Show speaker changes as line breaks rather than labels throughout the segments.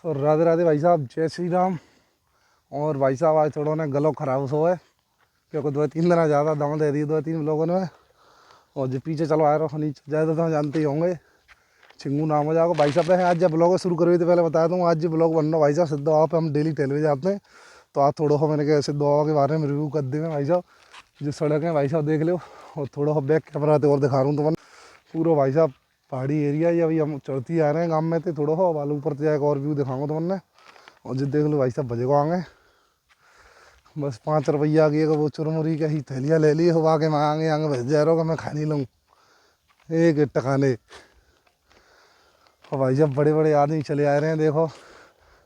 तो राधे राधे भाई साहब, जय श्री राम। और भाई साहब आज थोड़ा ने गलों खराब सो है क्योंकि 2-3 दिन ज़्यादा दम दे दी 2-3 लोगों ने। और जो पीछे चलो आ रहा नीचे ज़्यादा तो जानते ही होंगे, चिंगू नाम हो जाओ भाई साहब। आज जब ब्लॉग शुरू करी थी पहले बताया दूँ, आज जो ब्लॉग बन रहा भाई साहब सिद्ध बाबा पे हम डेली टहलवे जाते हैं। तो आज थोड़ा मैंने कहा सिद्ध बाबा के बारे में रिव्यू कर देंगे भाई साहब। जो सड़क है भाई साहब देख लो, और थोड़ा बैक कैमरा और दिखा रहा हूँ तो पूरा भाई साहब पहाड़ी एरिया ही। अभी हम चढ़ती आ रहे हैं गाँव में थे, थोड़ा हो बालू ऊपर जाए और व्यू दिखाऊंगा तो मैंने। और जो देख लो भाई साहब बजे को आएंगे, बस 5 रुपया की वो चुरमुरी का ही थैलियाँ ले ली हो, आगे मैं आगे आगे भेज जा रहा हूँ मैं खा नहीं लूँ एक टकाने। और भाई साहब बड़े बड़े आदमी चले आ रहे हैं देखो।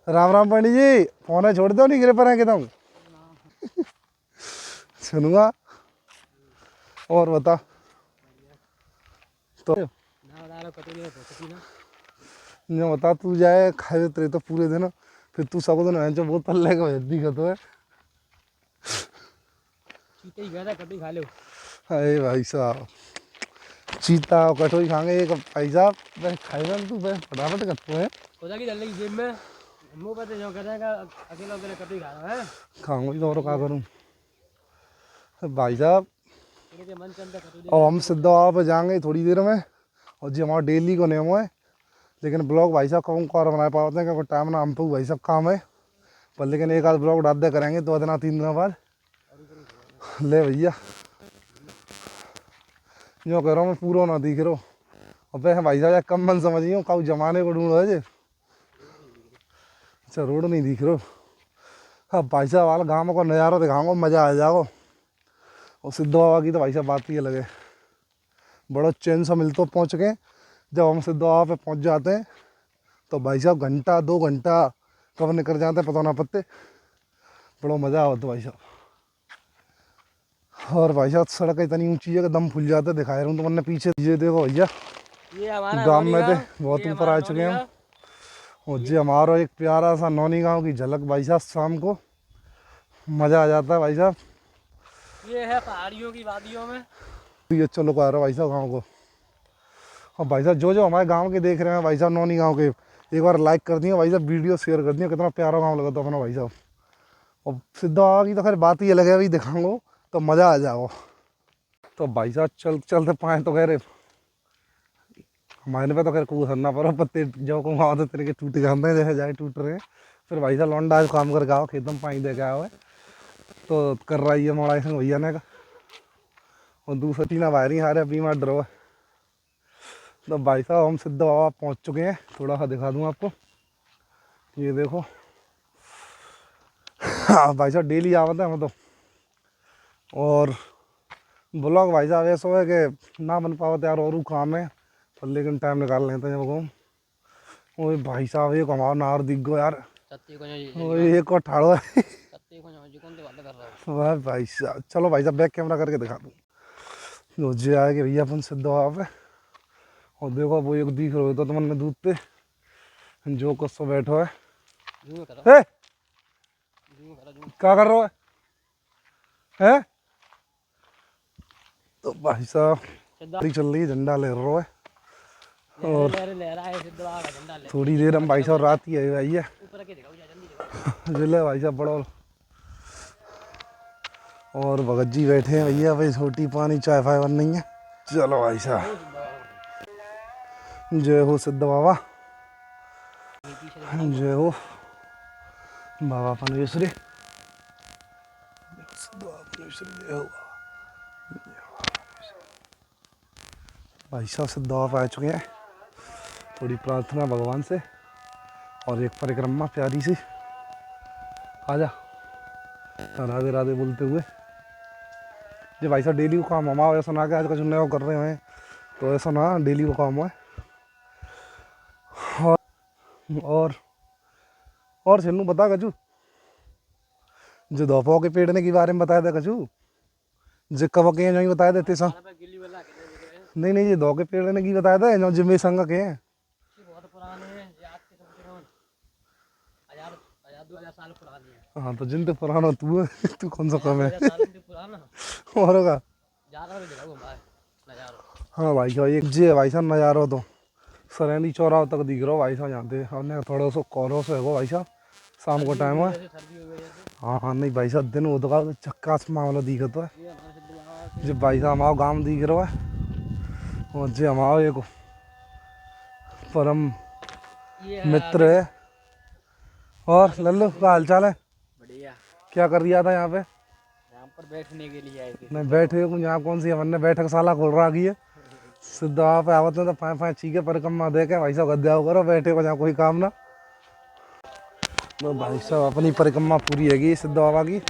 राम राम पंडित जी, फोन है छोड़ दो, नहीं गिरे पर है एकदम। सुनूंगा और बता तो जो बता तू जाए खाए तेरे तो पूरे दिन, फिर तू सब दिन जो बोतल लेके भेज दी तो है। अरे भाई साहब चीता और कटोरी खाएंगे एक भाई साहब। मैं खाएगा तू फटाफट करते हैं खाऊंगी तो और क्या करूँ भाई साहब। और हम सिद्ध बाबा पे जाएंगे थोड़ी देर में, और जी हमारा डेली को नियम है। लेकिन ब्लॉग भाई साहब कौन को बना पाते हैं क्योंकि टाइम ना हम पे भाई साहब काम है। पर लेकिन एक आध ब्लॉग डाल दे करेंगे 2 दिन 3 दिनों बाद। ले भैया जो कह रहा हूँ मैं पूरा ना दिख रहा। और वैसे भाई साहब कम मन समझिए काउ जमाने को ढूंढ रहे। अच्छा रोड नहीं दिख रहा। हाँ भाई साहब वाला गाँव को नज़ारा दिखाऊंगा, मज़ा आ जाओ। और सिद्ध बाबा की तो भाई साहब बात ही अलग है, बड़ा चैन सा मिलता पहुँच के। जब हम सिद्ध बाबा पे पहुँच जाते हैं तो भाई साहब घंटा 2 घंटा कब निकल जाते हैं पता ना पत्ते, बड़ा मज़ा आता भाई साहब। और भाई साहब सड़क इतनी ऊंची है कि दम फूल जाता है। दिखा रहा हूँ तो मैंने पीछे ये देखो भैया, गाँव में थे बहुत ऊपर आ चुके हैं हम। और जी हमारा एक प्यारा सा नौनी गाँव की झलक भाई साहब, शाम को मज़ा आ जाता है भाई साहब।
ये है पहाड़ियों की वादियों में
ये चलो आ रहा भाई साहब गाँव को। और भाई साहब जो हमारे गांव के देख रहे हैं भाई साहब नौनी गांव के, एक बार लाइक कर दिए भाई साहब, वीडियो शेयर कर दिए। कितना प्यारा गांव लगा था अपना भाई साहब। और सिद्ध बाबा की तो खैर बात ही अलग है, अभी दिखाऊंगा तो मज़ा आ जाओ। तो भाई साहब चलते पाए तो कह रहे हमारे पे तो खैर कुछ करना पड़ा, पत्ते जो को वहाँ तो तेरे के टूट जाते हैं जैसे जाए टूट रहे हैं। फिर भाई साहब लौंडा आज काम करके आओ, खेतों में पानी दे के आओ है तो कर रहा है मोड़ा संग भैया ने का। और दूसरा टीना वायरिंग हारे बीमार डरो है। तो भाई साहब हम सिद्ध बाबा पहुँच चुके हैं, थोड़ा सा दिखा दूँ आपको। ये देखो हाँ भाई साहब डेली आवत है हम तो। और ब्लॉग भाई साहब ऐसा है कि ना बन पावत यार, और काम है पर लेकिन टाइम निकाल लेते हैं जब को। ओए भाई साहब एक हमारा नार दिख गो यार, एक और ठाड़ो है वाह भाई साहब। चलो भाई साहब बैक कैमरा करके दिखा दूँ मुझे आए कि भैया अपन सिद्ध बाबा पे। और देखो वो एक दिख रहा होता तो मैंने दूध पे जो कुछ बैठो है। क्या कर रहा है? तो भाई साहब चल रही है, झंडा ले रहा है। और थोड़ी देर हम भाई साहब रात ही है भाई है जिले भाई साहब बड़ा। और भगत जी बैठे हैं भैया, भाई छोटी पानी चाय फाय बन नहीं है। चलो भाई साहब जय हो सिद्ध बाबा, जय हो बाबा परमेश्वरी, जय हो। भाई साहब सिद्ध बाबा आ चुके हैं, थोड़ी प्रार्थना भगवान से और एक परिक्रमा प्यारी सी। आजा राधे राधे बोलते हुए। जी भाई साहब डेली को काम हमारा ऐसा ना कि आज का चुनने को कर रहे हैं तो ऐसा ना, डेली को काम है। और सिन्नू बता कचू, जो दोपो के पेड़ने के बारे में बताया था कचू, जो कब के नहीं बताया देते सा। नहीं नहीं ये दो के पेड़ने की बताया था जो जिम्मे संग के हैं। हाँ तो जिन तो पुराना तू तू कौन सा कम है और होगा। हाँ भाई साहब एक जी है भाई साहब नज़ारा तो सरेंदी चौराहा तक दिख रहा हो भाई साहब यहाँ पे। हमने थोड़ा सा कोहरा से है भाई साहब, शाम को टाइम है।
जैसे सर्दी हो गई जैसे।
हाँ हाँ, नहीं भाई साहब दिन होता का चक्का मामला दिखत है।
ये हमारे सिद्ध बाबा के
जो भाई साहब हमारा गाँव दिख रहा है, और जो हमारा एक परम
ये है
मित्र है। और लल्लू का हाल चाल है?
बढ़िया।
क्या कर रिया था यहाँ पे?
यहाँ पर बैठने के लिए आए थे।
नहीं बैठे हो यहाँ कौन सी हमने बैठकशाला खोल रहा की है। सिद्ध बाबा पे आवत में तो फाय फाय चीखे परिक्रमा दे के भाई साहब गद्दा करो, बैठे को जहाँ कोई काम ना। तो भाई साहब अपनी परिक्रमा पूरी हैगी सिद्ध बाबा की।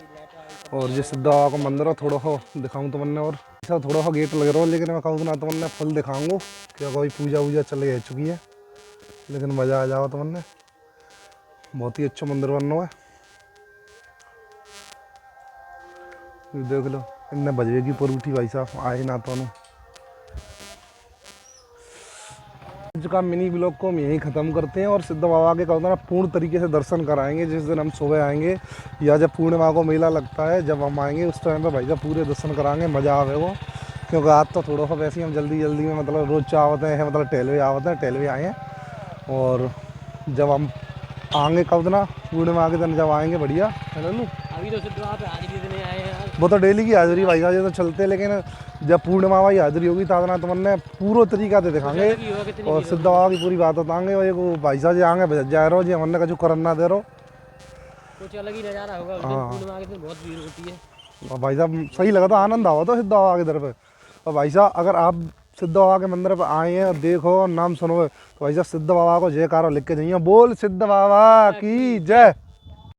और जो सिद्ध बाबा का मंदिर है थोड़ा सा दिखाऊँ तो मैंने, और सब थोड़ा सा गेट लग रहा हो, लेकिन मैं कहूँ ना तो मैंने फुल दिखाऊंगा क्या कोई पूजा वूजा चल गई चुकी है, लेकिन मज़ा आ जाओ तो मैंने। बहुत ही अच्छा मंदिर बन रहा है, ये देख लो। इनने बजवे की पर उठी भाई साहब आए ना तो। आज का मिनी ब्लॉग को हम यहीं ख़त्म करते हैं, और सिद्ध बाबा के कहते हैं ना पूर्ण तरीके से दर्शन कराएंगे। जिस दिन हम सुबह आएंगे या जब पूर्णिमा को मेला लगता है जब हम आएंगे उस टाइम पे भाई साहब पूरे दर्शन कराएंगे, मज़ा आवे वो। क्योंकि आज तो थोड़ा सा वैसे ही हम जल्दी जल्दी में मतलब रोज़ चाहते हैं मतलब टेलवे आवते हैं, टेलवे आए हैं। और जब हम आएंगे कब ना पूर्णिमा के दिन जब आएंगे बढ़िया है ना।
अभी तो सिद्ध बाबा पे हाजिरी देने आए हैं।
वो तो डेली की हाजिरी भाई साहब, ये तो चलते, लेकिन जब पूर्णिमा की हाजिरी होगी तब ना तो मैंने पूरा तरीका से दिखाएंगे
अलग ही होगा कितनी
और सिद्ध बाबा की पूरी बात बताएंगे। और एक वो भाई साहब जी आगे बज जा रहे हो जी, हमने कछु करन ना दे रहो।
कुछ अलग ही नज़ारा होगा उस दिन।
हाँ।
पूर्णिमा के दिन बहुत भीड़ होती है।
और भाई साहब सही लगा था, आनंद आवा तो सिद्ध बाबा के दर पे। और भाई साहब अगर आप सिद्ध बाबा के मंदिर पर आए हैं और देखो नाम सुनो तो भाई साहब सिद्ध बाबा को जयकारा लिख के जाइए, बोल सिद्ध बाबा की जय।